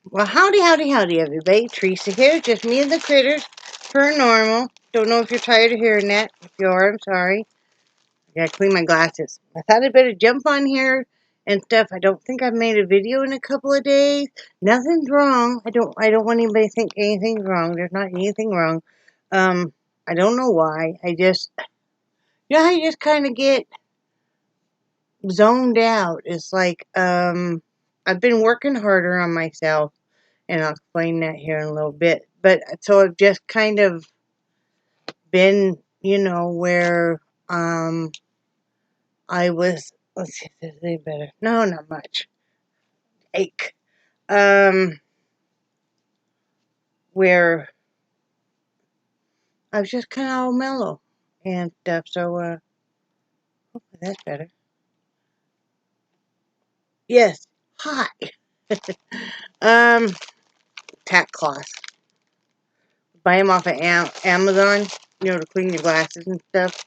Well, howdy, everybody. Theresa here. Just me and the critters, per normal. Don't know if you're tired of hearing that. If you are, I'm sorry. I gotta clean my glasses. I thought I'd better jump on here and stuff. I don't think I've made a video in a couple of days. Nothing's wrong. I don't want anybody to think anything's wrong. There's not anything wrong. I don't know why. You know how you just kind of get zoned out. It's like, I've been working harder on myself. And I'll explain that here in a little bit. But so I've just kind of been, where I was. Let's see if there's any better. No, not much. Ache. Where I was just kind of all mellow and stuff. So hopefully that's better. Yes. Hi. um, tack cloths. Buy them off of Amazon. To clean your glasses and stuff.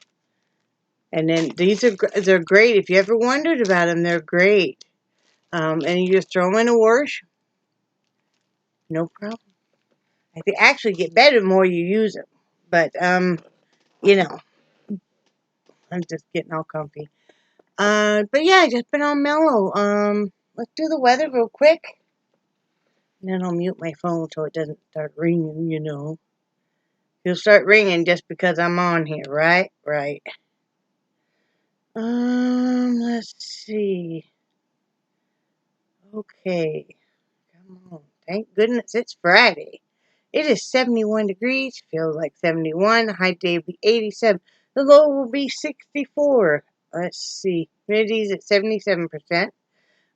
And then they're great. If you ever wondered about them, they're great. And you just throw them in a wash. No problem. They actually get better the more you use them. But, I'm just getting all comfy. But yeah, I just been on mellow. Let's do the weather real quick. And then I'll mute my phone so it doesn't start ringing, It'll start ringing just because I'm on here, right? Right. Let's see. Okay. Come on. Thank goodness it's Friday. It is 71 degrees. Feels like 71. High day will be 87. The low will be 64. Let's see. Humidity is at 77%.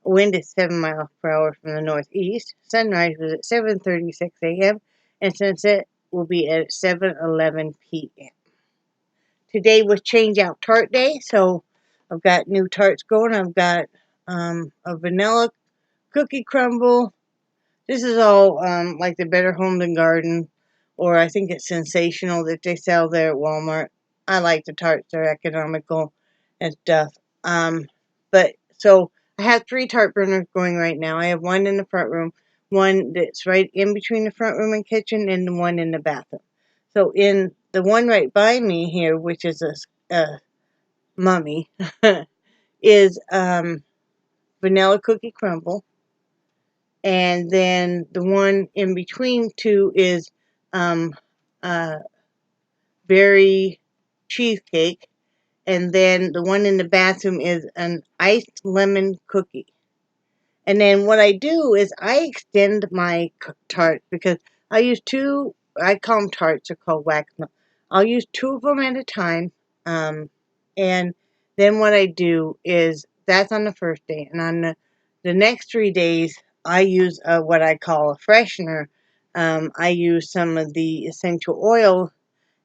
Wind is 7 miles per hour from the northeast. Sunrise was at 7:36 a.m. and sunset will be at 7:11 p.m. Today was change out tart day, so I've got new tarts going. I've got a vanilla cookie crumble. This is all like the Better Home Than Garden, or I think it's Sensational that they sell there at Walmart. I like the tarts; they're economical and stuff. But so I have 3 tart burners going right now. I have one in the front room, one that's right in between the front room and kitchen, and the one in the bathroom. So in the one right by me here, which is a mummy, is vanilla cookie crumble. And then the one in between two is berry cheesecake. And then the one in the bathroom is an iced lemon cookie. And then what I do is I extend my tarts because I use 2, I call them tarts, they're called wax melt. I'll use 2 of them at a time. And then what I do is, that's on the first day. And on the next 3 days, I use what I call a freshener. I use some of the essential oil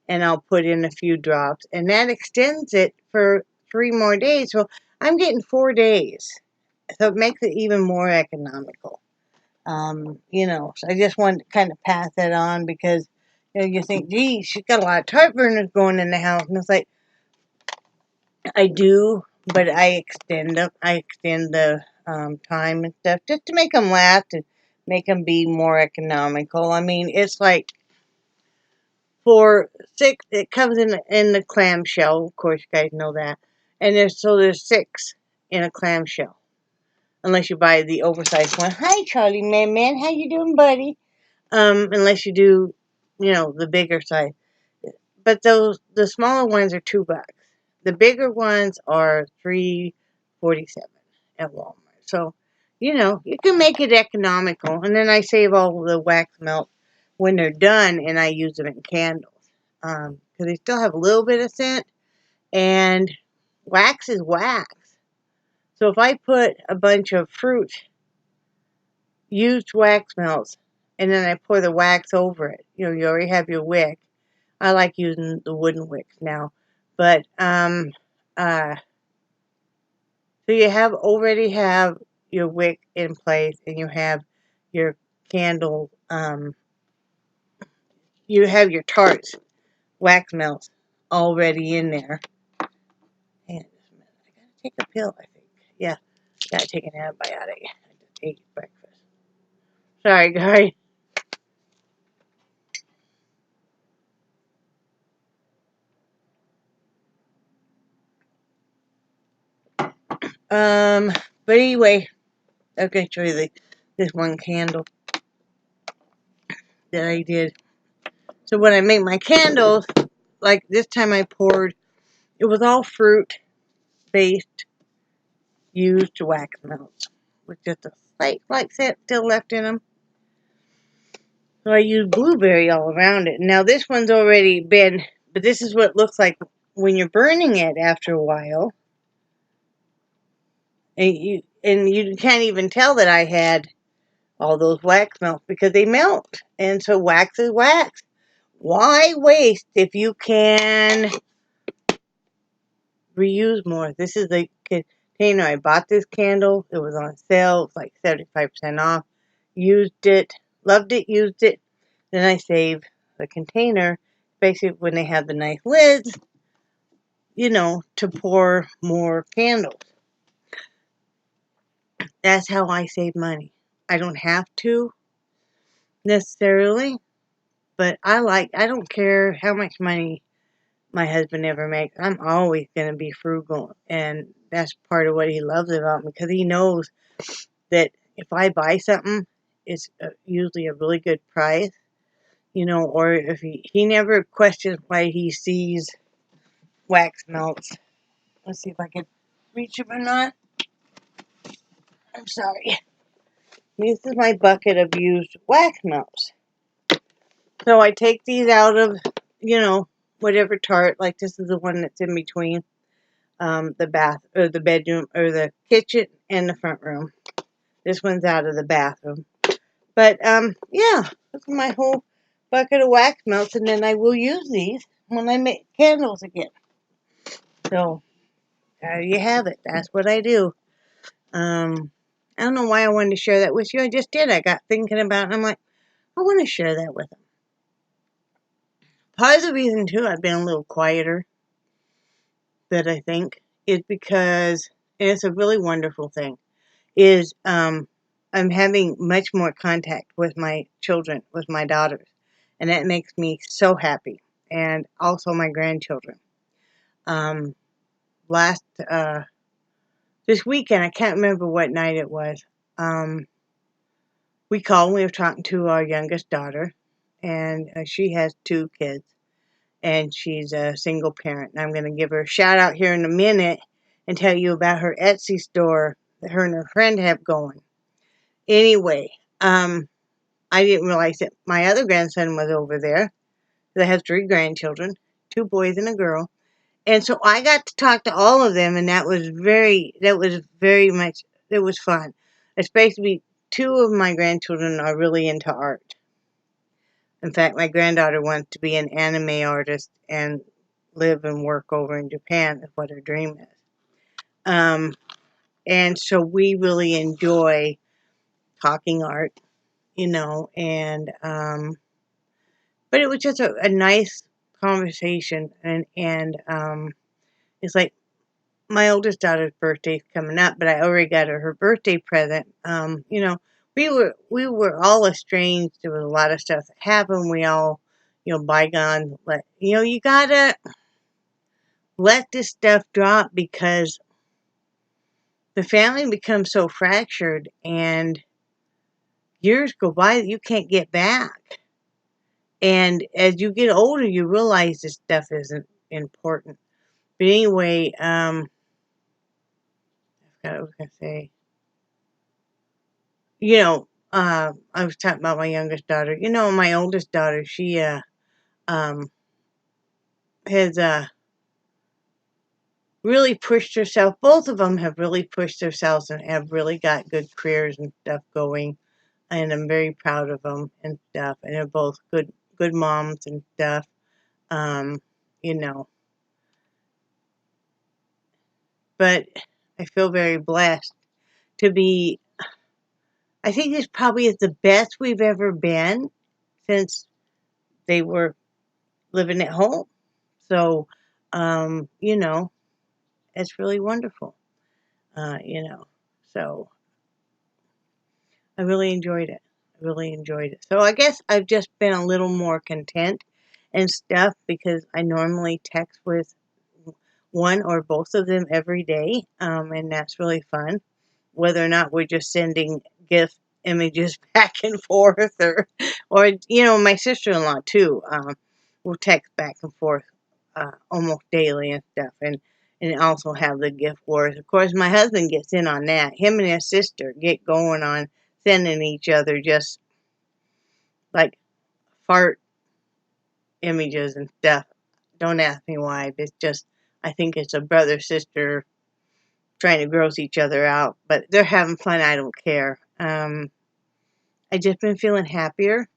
and I'll put in a few drops. And that extends it for 3 more days. So I'm getting 4 days. So it makes it even more economical. So I just wanted to kind of pass that on because, you think, gee, she's got a lot of tart burners going in the house. And it's like, I do, but I extend them. I extend the time and stuff just to make them last and make them be more economical. I mean, it's like for 6, it comes in the clamshell. Of course, you guys know that. And there's 6 in a clamshell. Unless you buy the oversized one. Hi, Charlie Man. How you doing, buddy? Unless you do, the bigger size. But the smaller ones are $2. The bigger ones are $3.47 at Walmart. So, you can make it economical. And then I save all the wax melt when they're done, and I use them in candles. Because they still have a little bit of scent, and wax is wax. So if I put a bunch of fruit, used wax melts, and then I pour the wax over it, you already have your wick. I like using the wooden wicks now. But, so you already have your wick in place, and you have your candle, you have your tarts, wax melts, already in there. Hang on just a minute. I gotta take a pill, I think. Yeah, I gotta take an antibiotic. I just ate breakfast. Sorry, guys. But anyway, I'm going to show you this one candle that I did. So when I make my candles, like this time I poured, it was all fruit-based used wax melts with just a slight scent still left in them. So I used blueberry all around it. Now this one's already been, but this is what it looks like when you're burning it after a while. And you can't even tell that I had all those wax melts because they melt. And so wax is wax. Why waste if you can reuse more? This is the container. I bought this candle. It was on sale. It was like 75% off. Used it. Loved it. Used it. Then I saved the container. Basically, when they have the nice lids, you know, to pour more candles. That's how I save money. I don't have to necessarily, but I don't care how much money my husband ever makes. I'm always going to be frugal, and that's part of what he loves about me, because he knows that if I buy something, it's usually a really good price, you know, or if he never questions why he sees wax melts. Let's see if I can reach him or not. I'm sorry. This is my bucket of used wax melts. So I take these out of, you know, whatever tart. Like this is the one that's in between the bath or the bedroom or the kitchen and the front room. This one's out of the bathroom. But yeah, this is my whole bucket of wax melts, and then I will use these when I make candles again. So there you have it. That's what I do. I don't know why I wanted to share that with you. I just did. I got thinking about it, and I'm like, I want to share that with them. Part of the reason, too, I've been a little quieter, that I think, is because, and it's a really wonderful thing, is I'm having much more contact with my children, with my daughters. And that makes me so happy. And also my grandchildren. Last, this weekend, I can't remember what night it was, we called and we were talking to our youngest daughter. And she has 2 kids. And she's a single parent. And I'm going to give her a shout out here in a minute and tell you about her Etsy store that her and her friend have going. Anyway, I didn't realize that my other grandson was over there. I have 3 grandchildren, 2 boys and a girl. And so I got to talk to all of them, and it was fun. Especially 2 of my grandchildren are really into art. In fact, my granddaughter wants to be an anime artist and live and work over in Japan, is what her dream is. And so we really enjoy talking art, you know, and but it was just a nice conversation, and it's like my oldest daughter's birthday's coming up, but I already got her birthday present. You know, we were all estranged. There was a lot of stuff that happened. We all, you know, bygone. You gotta let this stuff drop, because the family becomes so fractured, and years go by that you can't get back. And as you get older, you realize this stuff isn't important. But anyway, I forgot what I was gonna say. You know, I was talking about my youngest daughter. You know, my oldest daughter, she has really pushed herself. Both of them have really pushed themselves and have really got good careers and stuff going. And I'm very proud of them and stuff. And they're both good moms and stuff. You know, but I feel very blessed to be. I think this probably is the best we've ever been since they were living at home. So, you know, it's really wonderful. You know, so I really enjoyed it. really enjoyed it. So I guess I've just been a little more content and stuff because I normally text with one or both of them every day, and that's really fun. Whether or not we're just sending GIF images back and forth, or my sister-in-law too. We'll text back and forth almost daily and stuff, and also have the GIF wars. Of course, my husband gets in on that. Him and his sister get going on sending each other just like fart images and stuff. Don't ask me why. It's just, I think it's a brother sister trying to gross each other out, but they're having fun. I don't care. I just been feeling happier.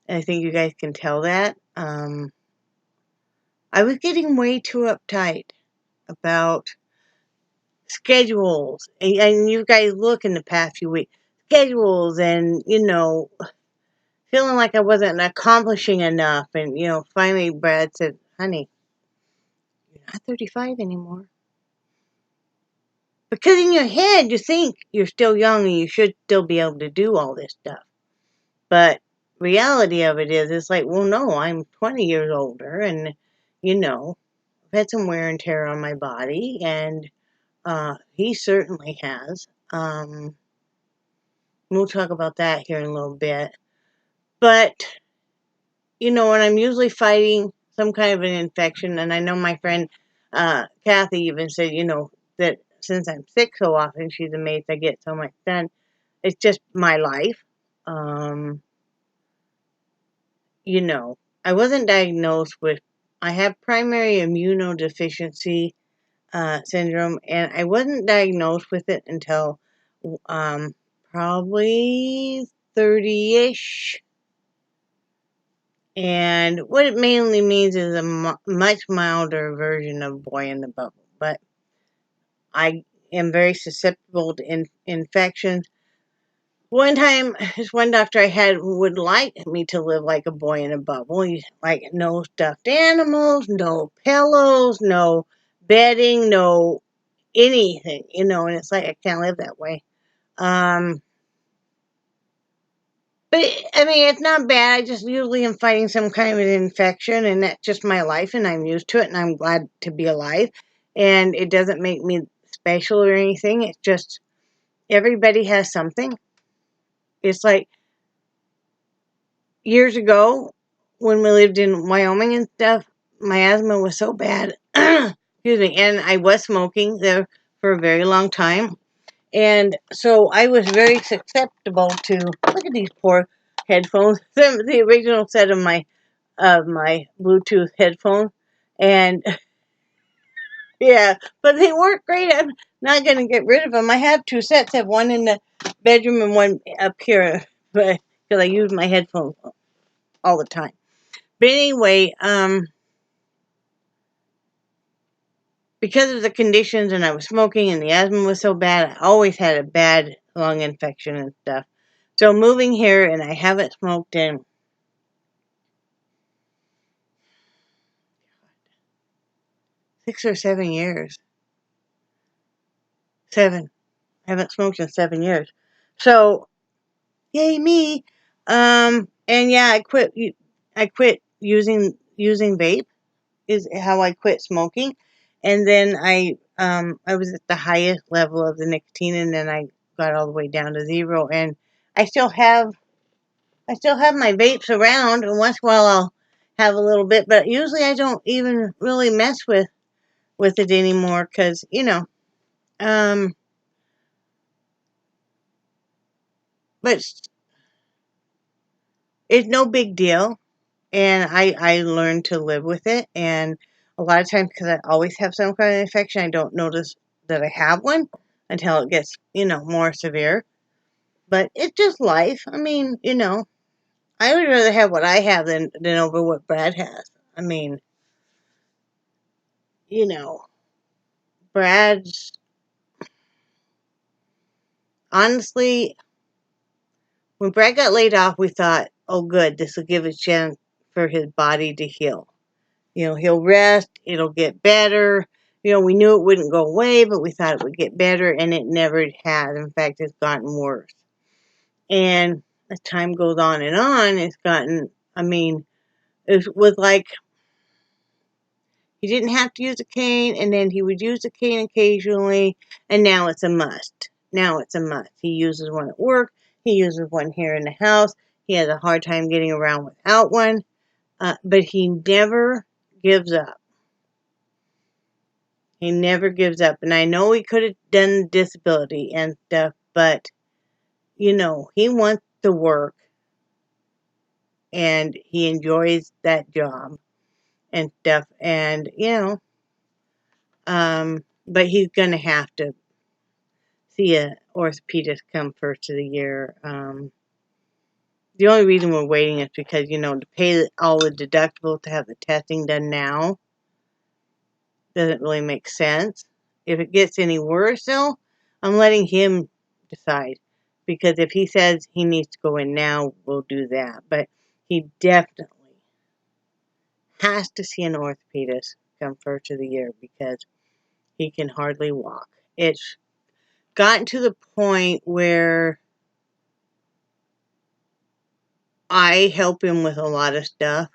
I think you guys can tell that. I was getting way too uptight about schedules, and you guys look in the past few weeks, schedules, and feeling like I wasn't accomplishing enough. And finally, Brad said, "Honey, you're not 35 anymore." Because in your head, you think you're still young and you should still be able to do all this stuff. But reality of it is, it's like, well, no, I'm 20 years older, and I've had some wear and tear on my body, and he certainly has. We'll talk about that here in a little bit. But, when I'm usually fighting some kind of an infection, and I know my friend Kathy even said, that since I'm sick so often, she's amazed I get so much done. It's just my life. I wasn't diagnosed with, I have primary immunodeficiency syndrome, and I wasn't diagnosed with it until probably 30-ish. And what it mainly means is a much milder version of boy in the bubble. But I am very susceptible to infections. One time, this one doctor I had would like me to live like a boy in a bubble. Like no stuffed animals, no pillows, no bedding, no anything, and it's like I can't live that way. But I mean, it's not bad. I just usually am fighting some kind of an infection, and that's just my life, and I'm used to it, and I'm glad to be alive. And it doesn't make me special or anything. It's just everybody has something. It's like years ago when we lived in Wyoming and stuff, my asthma was so bad. Excuse me, and I was smoking there for a very long time. And so I was very susceptible to, look at these poor headphones, the original set of my Bluetooth headphones. And yeah, but they work great. I'm not going to get rid of them. I have two sets. I have one in the bedroom and one up here, but because I use my headphones all the time. But anyway, because of the conditions and I was smoking and the asthma was so bad, I always had a bad lung infection and stuff. So moving here, and I haven't smoked in 6 or 7 years. 7. I haven't smoked in 7 years. So, yay me. And yeah, I quit using vape is how I quit smoking. And then I was at the highest level of the nicotine, and then I got all the way down to 0, and I still have my vapes around, and once in a while I'll have a little bit, but usually I don't even really mess with it anymore, because but it's no big deal, and I learned to live with it. And a lot of times, because I always have some kind of infection, I don't notice that I have one until it gets more severe. But it's just life. I mean, I would rather have what I have than over what Brad has. I mean, Brad's, honestly, when Brad got laid off, we thought, oh, good, this will give a chance for his body to heal. He'll rest, it'll get better. We knew it wouldn't go away, but we thought it would get better, and it never has. In fact, it's gotten worse. And as time goes on, it's gotten, I mean, it was like he didn't have to use a cane, and then he would use a cane occasionally, and now it's a must. Now it's a must. He uses one at work. He uses one here in the house. He has a hard time getting around without one, but he never gives up. He never gives up. And I know he could have done disability and stuff, but, you know, he wants to work, and he enjoys that job and stuff. And, you know, but he's going to have to see a orthopedist come first of the year. The only reason we're waiting is because, you know, to pay all the deductibles to have the testing done now doesn't really make sense. If it gets any worse, though, I'm letting him decide. Because if he says he needs to go in now, we'll do that. But he definitely has to see an orthopedist come first of the year because he can hardly walk. It's gotten to the point where I help him with a lot of stuff.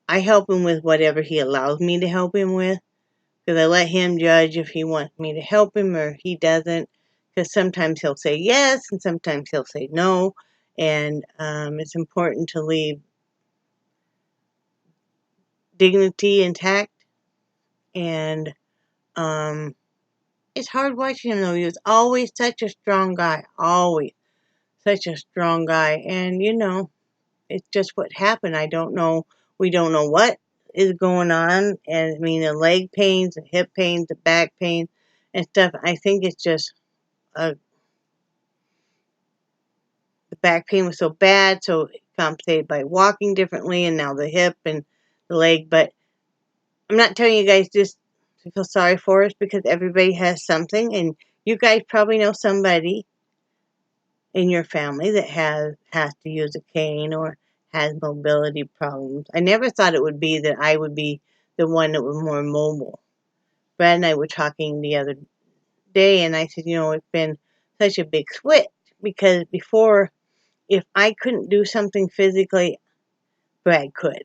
I help him with whatever he allows me to help him with. Because I let him judge if he wants me to help him or he doesn't. Because sometimes he'll say yes and sometimes he'll say no. And it's important to leave dignity intact. And it's hard watching him, though. He was always such a strong guy. Always such a strong guy. And, you know, it's just what happened. I don't know. We don't know what is going on. And I mean, the leg pains, the hip pains, the back pain and stuff. I think it's just the back pain was so bad, so compensated by walking differently, and now the hip and the leg. But I'm not telling you guys just to feel sorry for us because everybody has something, and you guys probably know somebody in your family that has to use a cane or has mobility problems. I never thought it would be that I would be the one that was more mobile. Brad and I were talking the other day, and I said, you know, it's been such a big switch because before, if I couldn't do something physically, Brad could.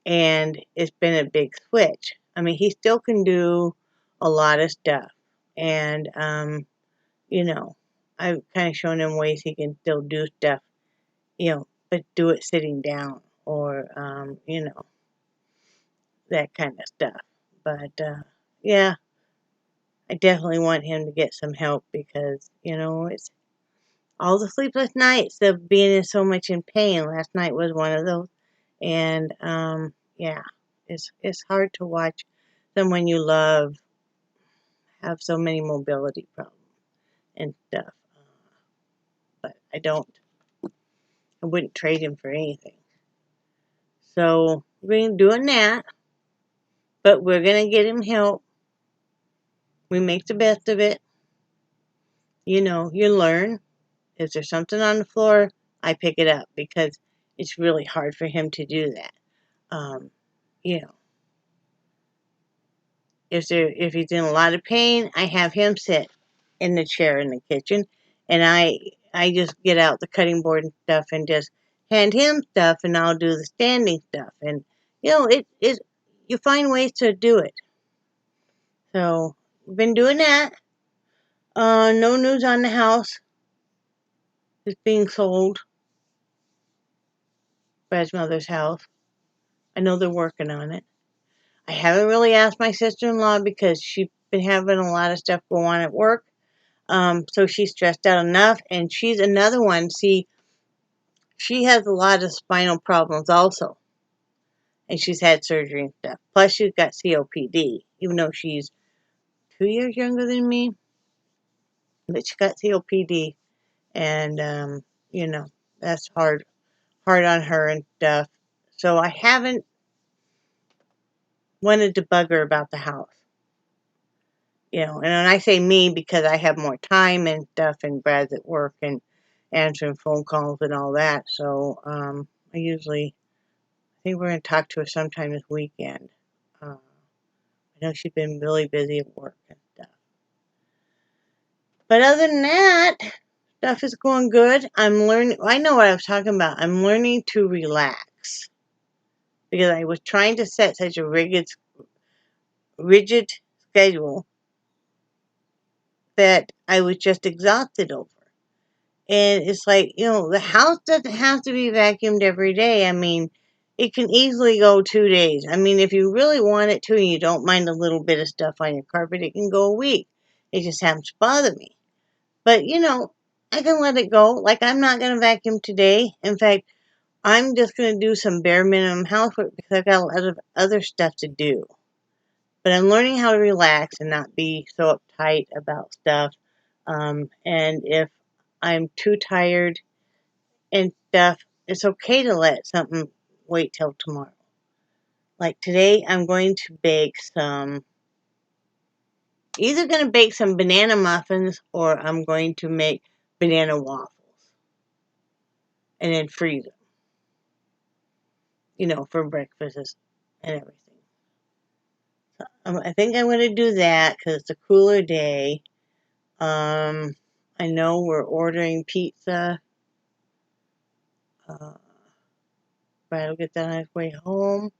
And it's been a big switch. I mean, he still can do a lot of stuff. And, you know, I've kind of shown him ways he can still do stuff, you know, but do it sitting down or, you know, that kind of stuff. But, yeah, I definitely want him to get some help because, you know, it's all the sleepless nights of being in so much in pain. Last night was one of those. And, yeah, it's hard to watch someone you love have so many mobility problems and stuff. But I wouldn't trade him for anything. So we're doing that, but we're going to get him help. We make the best of it. You know, you learn. If there's something on the floor, I pick it up because it's really hard for him to do that. You know, if he's in a lot of pain, I have him sit in the chair in the kitchen, and I just get out the cutting board and stuff and just hand him stuff, and I'll do the standing stuff, and you know you find ways to do it. So we've been doing that. No news on the house. It's being sold. Brad's mother's house. I know they're working on it. I haven't really asked my sister-in-law because she's been having a lot of stuff go on at work. So she's stressed out enough, and she's another one. See, she has a lot of spinal problems also, and she's had surgery and stuff. Plus, she's got COPD, even though she's 2 years younger than me, but she got COPD, and you know that's hard on her and stuff. So I haven't wanted to bug her about the house. You know, and when I say me, because I have more time and stuff, and Brad's at work and answering phone calls and all that. So I think we're going to talk to her sometime this weekend. I know she's been really busy at work and stuff. But other than that, stuff is going good. I'm learning. I know what I was talking about. I'm learning to relax because I was trying to set such a rigid schedule that I was just exhausted over. And it's like, the house doesn't have to be vacuumed every day. I mean, it can easily go 2 days. I mean, if you really want it to and you don't mind a little bit of stuff on your carpet, it can go a week. It just happens to bother me. But, I can let it go. Like, I'm not going to vacuum today. In fact, I'm just going to do some bare minimum housework because I've got a lot of other stuff to do. But I'm learning how to relax and not be so uptight about stuff. And if I'm too tired and stuff, it's okay to let something wait till tomorrow. Like today, I'm going to either going to bake some banana muffins or I'm going to make banana waffles and then freeze them, for breakfast and everything. So, I think I'm going to do that because it's a cooler day. I know we're ordering pizza. Brad will get that on his way home.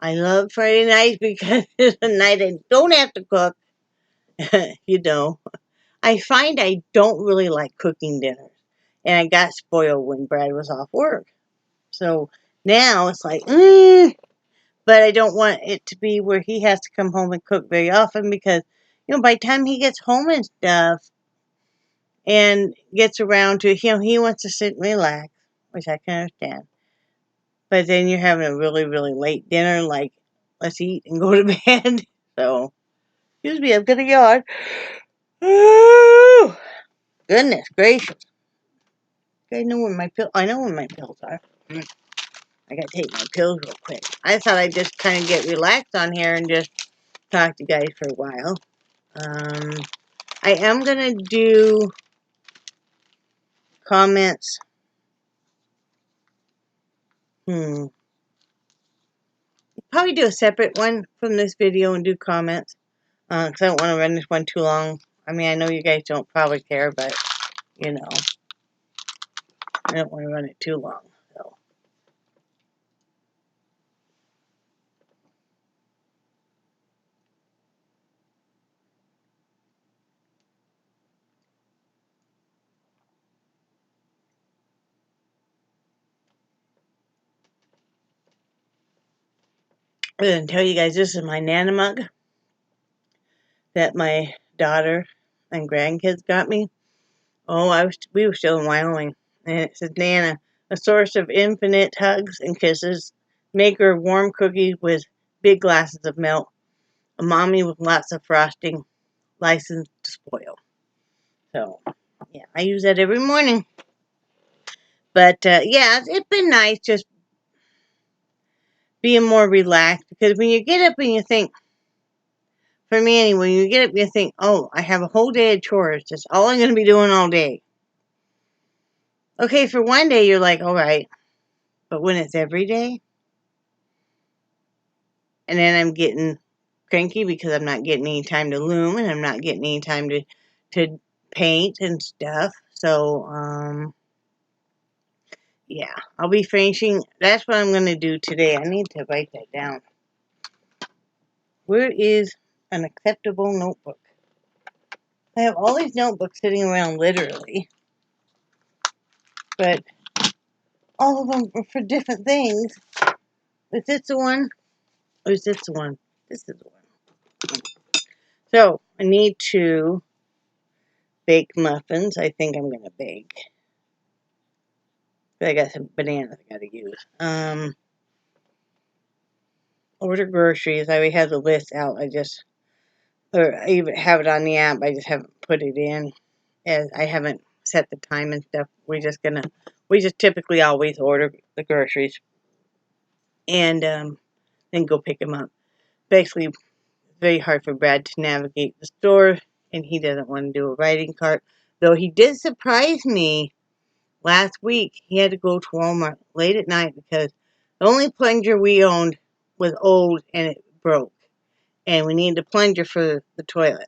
I love Friday nights because it's a night I don't have to cook. I find I don't really like cooking dinners. And I got spoiled when Brad was off work. So now it's like, but I don't want it to be where he has to come home and cook very often because, by the time he gets home and stuff and gets around to, he wants to sit and relax, which I can understand. But then you're having a really, really late dinner, like, let's eat and go to bed. So, excuse me, I'm gonna yawn. Ooh, goodness gracious. I know where my pills are. I gotta take my pills real quick. I thought I'd just kind of get relaxed on here and just talk to you guys for a while. I am gonna do comments. Probably do a separate one from this video and do comments. Because I don't want to run this one too long. I mean, I know you guys don't probably care, but, I don't want to run it too long. So. I'm going to tell you guys, this is my Nana mug that my daughter and grandkids got me. Oh, we were still in Wyoming. And it says, Nana, a source of infinite hugs and kisses, maker of warm cookies with big glasses of milk, a mommy with lots of frosting, licensed to spoil. So, yeah, I use that every morning. But, yeah, it's been nice just being more relaxed. Because when you get up and you think, for me anyway, when you get up and you think, oh, I have a whole day of chores. That's all I'm going to be doing all day. Okay, for one day, you're like, all right. But when it's every day, and then I'm getting cranky because I'm not getting any time to loom and I'm not getting any time to paint and stuff. So, yeah, I'll be finishing. That's what I'm going to do today. I need to write that down. Where is an acceptable notebook? I have all these notebooks sitting around literally, but all of them are for different things. Is this the one? Or is this the one? This is the one. So, I need to bake muffins. I think I'm going to bake. But I got some bananas I got to use. Order groceries. I already have the list out. Or I even have it on the app. I just haven't put it in. As I haven't set the time and stuff. We just typically always order the groceries. And, then go pick them up. Basically, it's very hard for Brad to navigate the store. And he doesn't want to do a writing cart. Though he did surprise me last week. He had to go to Walmart late at night because the only plunger we owned was old and it broke. And we needed a plunger for the toilet.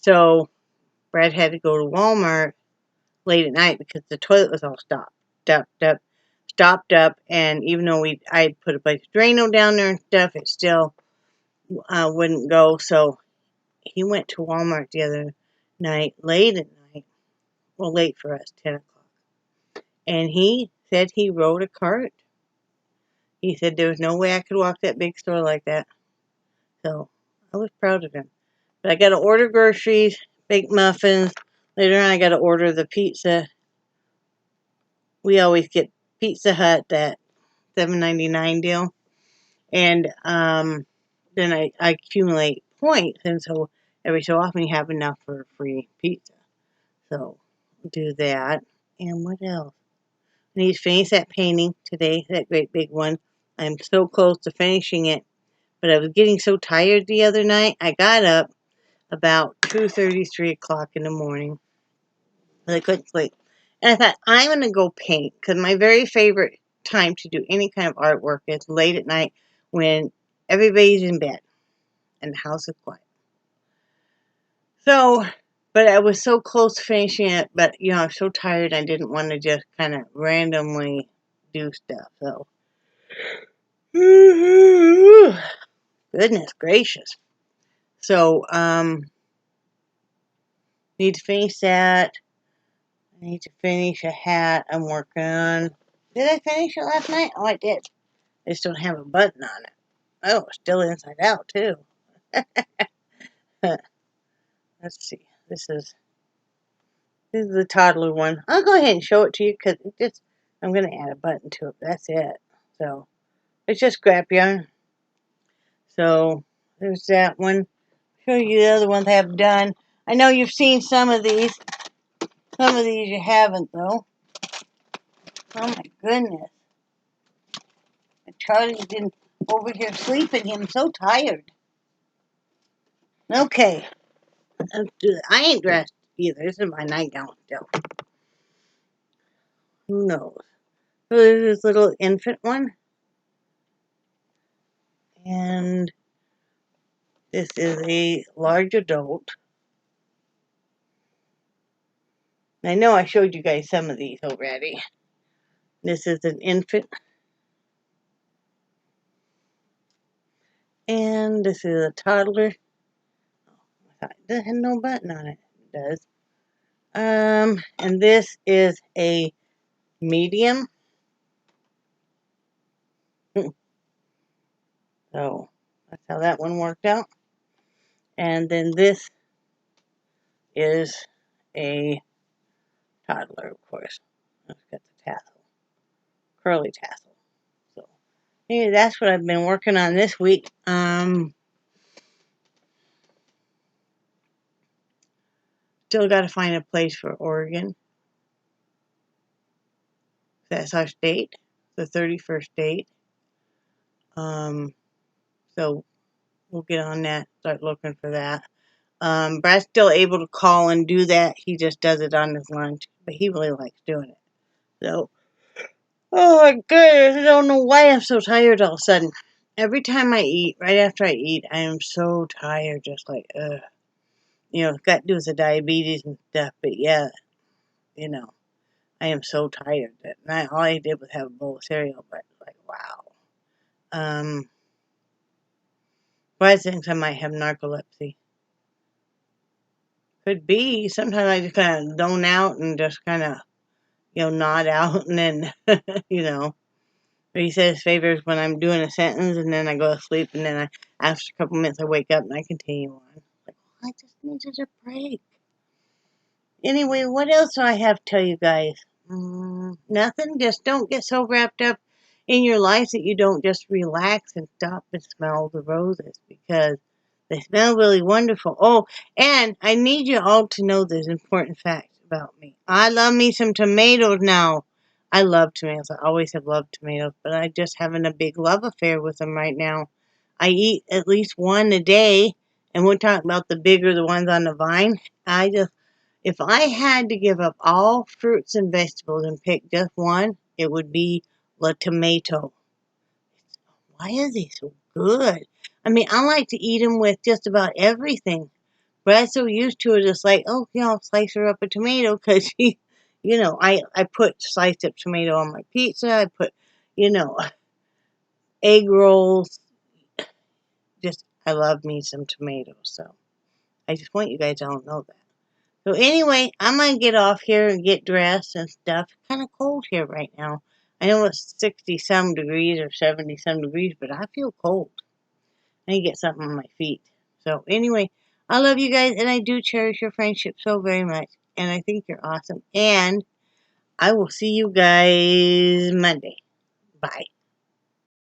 So Brad had to go to Walmart late at night because the toilet was all stopped up, and even though I put a bunch of Drano down there and stuff, it still wouldn't go. So he went to Walmart the other night, late at night, well, late for us, 10 o'clock, and he said he rode a cart. He said there was no way I could walk that big store like that. So I was proud of him. But I got to order groceries, bake muffins. Later on, I got to order the pizza. We always get Pizza Hut, that $7.99 deal. And then I accumulate points. And so every so often you have enough for a free pizza. So do that. And what else? I need to finish that painting today, that great big one. I'm so close to finishing it. But I was getting so tired the other night, I got up about 2:30, 3 o'clock in the morning. But I couldn't sleep. And I thought, I'm going to go paint. Because my very favorite time to do any kind of artwork is late at night when everybody's in bed and the house is quiet. So, but I was so close to finishing it. But, I was so tired I didn't want to just kind of randomly do stuff. So, goodness gracious. So, need to finish that. I need to finish a hat I'm working on. Did I finish it last night? Oh, I did. I just don't have a button on it. Oh, it's still inside out, too. Let's see. This is the toddler one. I'll go ahead and show it to you because I'm going to add a button to it. That's it. So, it's just scrap yarn. So, there's that one. Show you the other ones I have done. I know you've seen some of these. Some of these you haven't, though. Oh, my goodness. Charlie's been over here sleeping. I'm so tired. Okay. Let's do that. I ain't dressed either. This is my nightgown still. Who knows? So there's this little infant one. And this is a large adult. I know I showed you guys some of these already. This is an infant. And this is a toddler. It doesn't have no button on it. It does. And this is a medium. So that's how that one worked out. And then this is a toddler, of course. It's got the tassel, curly tassel. So anyway, that's what I've been working on this week. Still got to find a place for Oregon. That's our state, the 31st state. So we'll get on that, start looking for that. Brad's still able to call and do that. He just does it on his lunch, but he really likes doing it. So, oh my goodness, I don't know why I'm so tired all of a sudden. Every time I eat, right after I eat, I am so tired, just like, ugh. It's got to do with the diabetes and stuff, but yeah, I am so tired that all I did was have a bowl of cereal, but like, wow. Brad thinks I might have narcolepsy. Could be. Sometimes I just kind of zone out and just kind of, nod out and then, But he says favors when I'm doing a sentence and then I go to sleep and then after a couple minutes I wake up and I continue on. Like, I just needed a break. Anyway, what else do I have to tell you guys? Nothing. Just don't get so wrapped up in your life that you don't just relax and stop and smell the roses because they smell really wonderful. Oh, and I need you all to know this important fact about me. I love me some tomatoes now. I love tomatoes. I always have loved tomatoes, but I'm just having a big love affair with them right now. I eat at least one a day, and we're talking about the bigger, the ones on the vine. If I had to give up all fruits and vegetables and pick just one, it would be the tomato. Why are they so good? I mean, I like to eat them with just about everything. But I'm so used to it, it's like, oh, I'll slice her up a tomato because she, I put sliced up tomato on my pizza. I put, egg rolls. Just, I love me some tomatoes. So I just want you guys to all know that. So anyway, I'm going to get off here and get dressed and stuff. It's kind of cold here right now. I know it's 60-some degrees or 70-some degrees, but I feel cold. I need to get something on my feet. So anyway, I love you guys, and I do cherish your friendship so very much. And I think you're awesome. And I will see you guys Monday. Bye.